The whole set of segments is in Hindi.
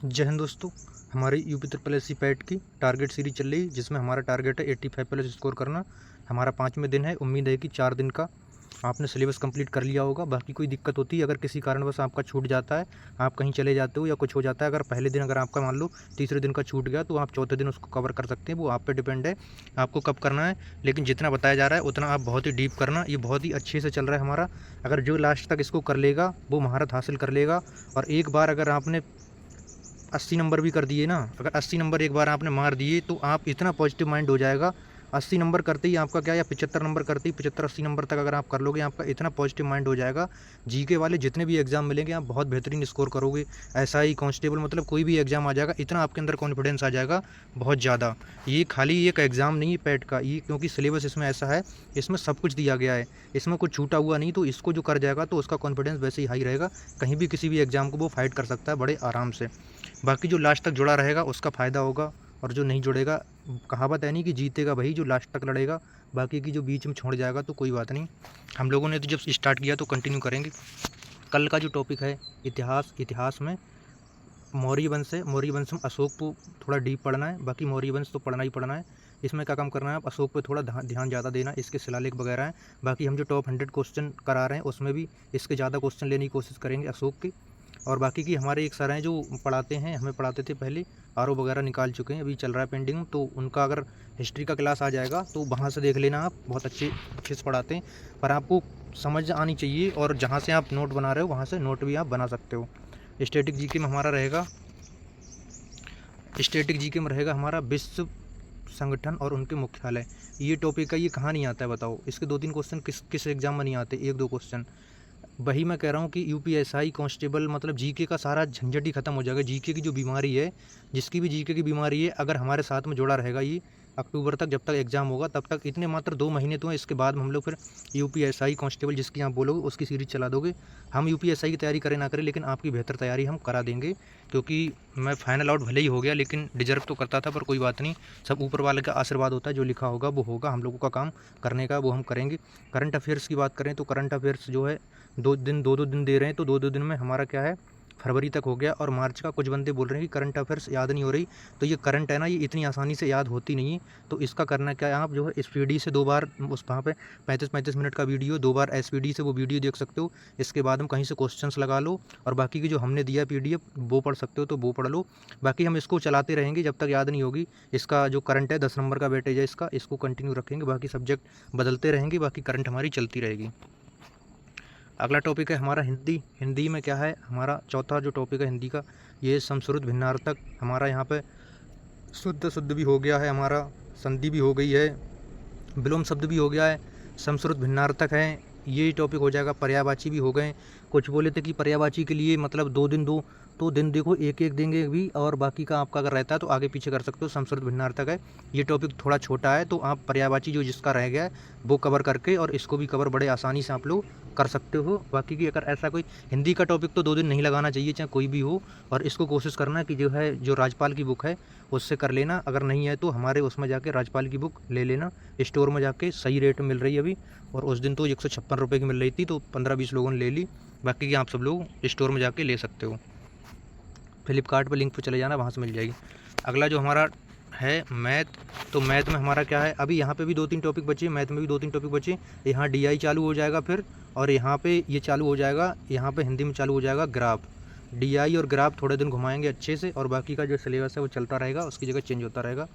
जय हिंद दोस्तों। हमारी UP triple S C PET की टारगेट सीरीज चल रही है, जिसमें हमारा टारगेट है 85 प्लस स्कोर करना। हमारा 5वें दिन है। उम्मीद है कि 4 दिन का आपने सिलेबस कंप्लीट कर लिया होगा। बाकी कोई दिक्कत होती है, अगर किसी कारणवश आपका छूट जाता है, आप कहीं चले जाते हो या कुछ हो जाता है, अगर पहले दिन अगर आपका मान लो तीसरे दिन का छूट गया, तो आप चौथे दिन उसको कवर कर सकते हैं। वो आप पे डिपेंड है आपको कब करना है। लेकिन जितना बताया जा रहा है उतना आप बहुत ही डीप करना। ये बहुत ही अच्छे से चल रहा है हमारा। अगर जो लास्ट तक इसको कर लेगा वो महारत हासिल कर लेगा। और एक बार अगर आपने 80 नंबर भी कर दिए ना, अगर 80 नंबर एक बार आपने मार दिए तो आप इतना पॉजिटिव माइंड हो जाएगा। 80 नंबर करते ही आपका क्या, या 75 नंबर करते ही 75-80 नंबर तक अगर आप कर लोगे, आपका इतना पॉजिटिव माइंड हो जाएगा। जीके वाले जितने भी एग्जाम मिलेंगे आप बहुत बेहतरीन स्कोर करोगे। एसआई कांस्टेबल मतलब कोई भी एग्जाम आ जाएगा, इतना आपके अंदर कॉन्फिडेंस आ जाएगा बहुत ज़्यादा। ये खाली एक एग्ज़ाम नहीं है पैट का, ये क्योंकि सिलेबस इसमें ऐसा है, इसमें सब कुछ दिया गया है, इसमें कुछ छूटा हुआ नहीं। तो इसको जो कर जाएगा तो उसका कॉन्फिडेंस वैसे ही हाई रहेगा, कहीं भी किसी भी एग्जाम को वो फाइट कर सकता है बड़े आराम से। बाकी जो लास्ट तक जुड़ा रहेगा उसका फ़ायदा होगा, और जो नहीं जुड़ेगा, कहावत है नहीं कि जीतेगा वही जो लास्ट तक लड़ेगा। बाकी की जो बीच में छोड़ जाएगा तो कोई बात नहीं। हम लोगों ने तो जब स्टार्ट किया तो कंटिन्यू करेंगे। कल का जो टॉपिक है इतिहास में मौर्य वंश है। मौर्य वंश में अशोक को थोड़ा डीप पढ़ना है। बाकी मौर्य वंश तो पढ़ना ही पढ़ना है। इसमें क्या काम करना है, आप अशोक पे थोड़ा ध्यान ज़्यादा देना। इसके शिलालेख वगैरह हैं। बाकी हम जो टॉप 100 क्वेश्चन करा रहे हैं उसमें भी इसके ज़्यादा क्वेश्चन लेने की कोशिश करेंगे अशोक के। और बाकी की हमारे एक सर हैं जो पढ़ाते हैं, हमें पढ़ाते थे पहले, आरओ वगैरह निकाल चुके हैं, अभी चल रहा है पेंडिंग। तो उनका अगर हिस्ट्री का क्लास आ जाएगा तो वहाँ से देख लेना आप, बहुत अच्छे से पढ़ाते हैं। पर आपको समझ आनी चाहिए, और जहाँ से आप नोट बना रहे हो वहाँ से नोट भी आप बना सकते हो। स्टैटिक जीके में हमारा रहेगा, हमारा विश्व संगठन और उनके मुख्यालय। ये टॉपिक का, ये कहाँ नहीं आता है बताओ। इसके 2-3 क्वेश्चन किस एग्जाम में नहीं आते, 1-2 क्वेश्चन। वही मैं कह रहा हूँ कि यूपीएसआई कांस्टेबल मतलब जीके का सारा झंझट ही खत्म हो जाएगा। जीके की जो बीमारी है, जिसकी भी जीके की बीमारी है, अगर हमारे साथ में जुड़ा रहेगा ये अक्टूबर तक, जब तक एग्जाम होगा तब तक, इतने मात्र 2 महीने तो हैं। इसके बाद हम लोग फिर यूपीएसआई कांस्टेबल जिसकी आप बोलोगे उसकी सीरीज चला दोगे। हम यूपीएसआई की तैयारी करें ना करें, लेकिन आपकी बेहतर तैयारी हम करा देंगे। क्योंकि मैं फाइनल आउट भले ही हो गया, लेकिन डिजर्व तो करता था, पर कोई बात नहीं। सब ऊपर वाले का आशीर्वाद होता है, जो लिखा होगा वो होगा। हम लोगों का काम करने का वो हम करेंगे। करंट अफेयर्स की बात करें तो करंट अफेयर्स जो है 2 दिन दे रहे हैं, तो 2 दिन में हमारा क्या है, फरवरी तक हो गया। और मार्च का कुछ बंदे बोल रहे हैं कि करंट अफेयर्स याद नहीं हो रही। तो ये करंट है ना, ये इतनी आसानी से याद होती नहीं है। तो इसका करना क्या है, आप जो है स्पीडी से 2 बार उस वहाँ पे 35-35 मिनट का वीडियो, 2 बार एसपीडी से वो वीडियो देख सकते हो। इसके बाद हम कहीं से क्वेश्चंस लगा लो, और बाकी की जो हमने दिया पीडीएफ वो पढ़ सकते हो तो वो पढ़ लो। बाकी हम इसको चलाते रहेंगे जब तक याद नहीं होगी। इसका जो करंट है 10 नंबर का वेटेज है इसको कंटिन्यू रखेंगे। बाकी सब्जेक्ट बदलते रहेंगे, बाकी करंट हमारी चलती रहेगी। अगला टॉपिक है हमारा हिंदी में क्या है, हमारा चौथा जो टॉपिक है हिंदी का, ये समश्रुत भिन्नार्थक। हमारा यहाँ पे शुद्ध भी हो गया है, हमारा संधि भी हो गई है, विलोम शब्द भी हो गया है, समश्रुत भिन्नार्थक है, ये टॉपिक हो जाएगा। पर्यायवाची भी हो गए। कुछ बोले थे कि पर्यायवाची के लिए मतलब 2 दिन दो, तो दिन देखो एक देंगे भी, और बाकी का आपका अगर रहता है तो आगे पीछे कर सकते हो। समश्रुत भिन्नार्थक है, ये टॉपिक थोड़ा छोटा है, तो आप पर्यायवाची जो जिसका रह गया है वो कवर करके, और इसको भी कवर बड़े आसानी से आप लोग कर सकते हो। बाकी की अगर ऐसा कोई हिंदी का टॉपिक तो 2 दिन नहीं लगाना चाहिए, चाहे कोई भी हो। और इसको कोशिश करना कि जो है, जो राजपाल की बुक है उससे कर लेना। अगर नहीं है तो हमारे उसमें जाके राजपाल की बुक ले लेना, स्टोर में जाके सही रेट में मिल रही है अभी। और उस दिन तो 156 रुपये की मिल रही थी, तो 15-20 लोगों ने ले ली। बाकी की आप सब लोग स्टोर में जाके ले सकते हो। फ्लिपकार्ट पर लिंक पर चले जाना, वहाँ से मिल जाएगी। अगला जो हमारा है मैथ, तो मैथ में हमारा क्या है, अभी यहाँ पे भी 2-3 टॉपिक बचे, मैथ में भी 2-3 टॉपिक बचे। यहाँ डीआई चालू हो जाएगा फिर, और यहाँ पे ये चालू हो जाएगा, यहाँ पे हिंदी में चालू हो जाएगा ग्राफ। डीआई और ग्राफ थोड़े दिन घुमाएंगे अच्छे से, और बाकी का जो सिलेबस है वो चलता रहेगा, उसकी जगह चेंज होता रहेगा।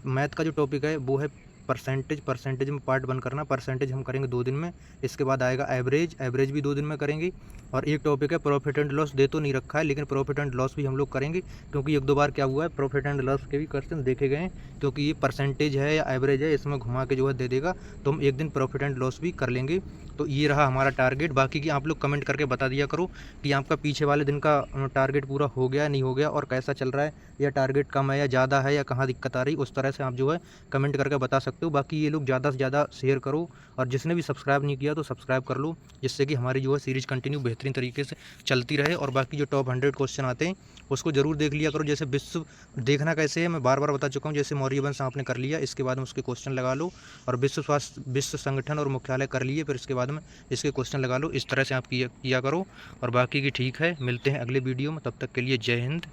मैथ का जो टॉपिक है वो है परसेंटेज में पार्ट 1 करना। परसेंटेज हम करेंगे 2 दिन में। इसके बाद आएगा एवरेज भी 2 दिन में करेंगे। और एक टॉपिक है प्रॉफिट एंड लॉस, दे तो नहीं रखा है, लेकिन प्रॉफिट एंड लॉस भी हम लोग करेंगे, क्योंकि 1-2 बार क्या हुआ है, प्रॉफिट एंड लॉस के भी क्वेश्चन देखे गए हैं। क्योंकि ये परसेंटेज है या एवरेज है, इसमें घुमा के जो है दे देगा, तो हम एक दिन प्रॉफिट एंड लॉस भी कर लेंगे। तो ये रहा हमारा टारगेट। बाकी की आप लोग कमेंट करके बता दिया करो कि आपका पीछे वाले दिन का टारगेट पूरा हो गया नहीं हो गया, और कैसा चल रहा है, या टारगेट कम है या ज़्यादा है, या कहाँ दिक्कत आ रही, उस तरह से आप जो है कमेंट करके बता सकते हो। बाकी ये लोग ज़्यादा से ज़्यादा शेयर करो, और जिसने भी सब्सक्राइब नहीं किया तो सब्सक्राइब कर लो, जिससे कि हमारी जो है सीरीज़ कंटिन्यू बेहतरीन तरीके से चलती रहे। और बाकी जो टॉप 100 क्वेश्चन आते हैं उसको जरूर देख लिया करो। जैसे विश्व देखना कैसे है, मैं बार बार बता चुका हूँ। जैसे मौर्य वंश आपने कर लिया, इसके बाद में उसके क्वेश्चन लगा लो। और विश्व संगठन और मुख्यालय कर लिए, फिर इसके बाद में इसके क्वेश्चन लगा लो। इस तरह से आप किया करो। और बाकी की ठीक है, मिलते हैं अगले वीडियो में, तब तक के लिए जय हिंद।